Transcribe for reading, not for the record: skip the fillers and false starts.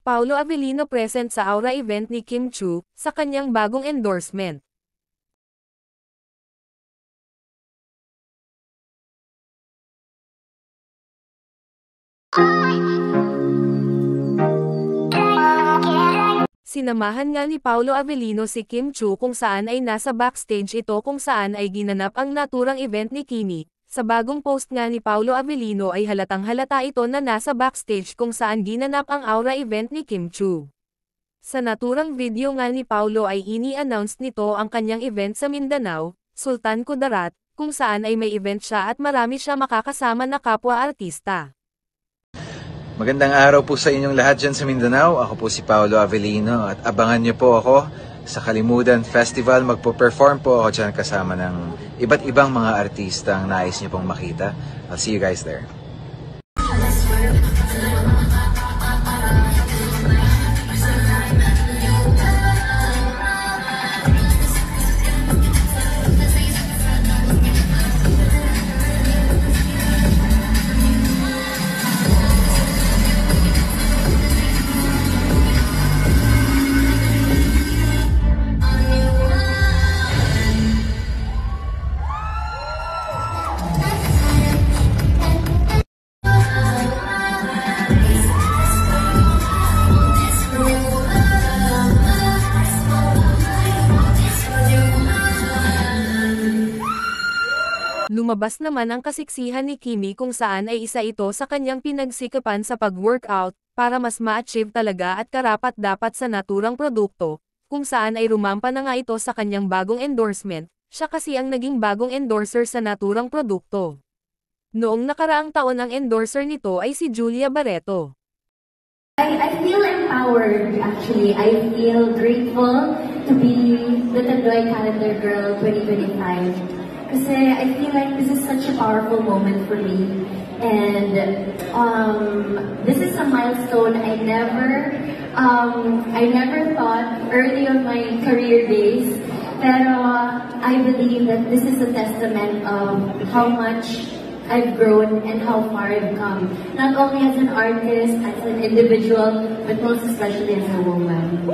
Paolo Avellino present sa Aura event ni Kim Chiu, sa kanyang bagong endorsement. Sinamahan nga ni Paolo Avellino si Kim Chiu kung saan ay nasa backstage ito kung saan ay ginanap ang naturang event ni Kimi. Sa bagong post nga ni Paolo Avellino ay halatang halata ito na nasa backstage kung saan ginanap ang Aura event ni Kim Chiu. Sa naturang video nga ni Paolo ay ini-announce nito ang kanyang event sa Mindanao, Sultan Kudarat, kung saan ay may event siya at marami siya makakasama na kapwa-artista. Magandang araw po sa inyong lahat dyan sa Mindanao. Ako po si Paolo Avellino at abangan niyo po ako sa Kalimudan Festival. Magpo-perform po ako dyan kasama ng iba't ibang mga artista ang nais niyo pong makita. I'll see you guys there. Lumabas naman ang kasiksihan ni Kimi kung saan ay isa ito sa kanyang pinagsikapan sa pag-workout, para mas ma-achieve talaga at karapat-dapat sa naturang produkto, kung saan ay rumampa na nga ito sa kanyang bagong endorsement, siya kasi ang naging bagong endorser sa naturang produkto. Noong nakaraang taon ang endorser nito ay si Julia Barreto. I feel empowered actually. I feel grateful to be the Tandoy Calendar Girl 2025. Kasi I feel like this is such a powerful moment for me, and this is a milestone I never thought early on my career days. Pero I believe that this is a testament of how much I've grown and how far I've come. Not only as an artist, as an individual, but most especially as a woman.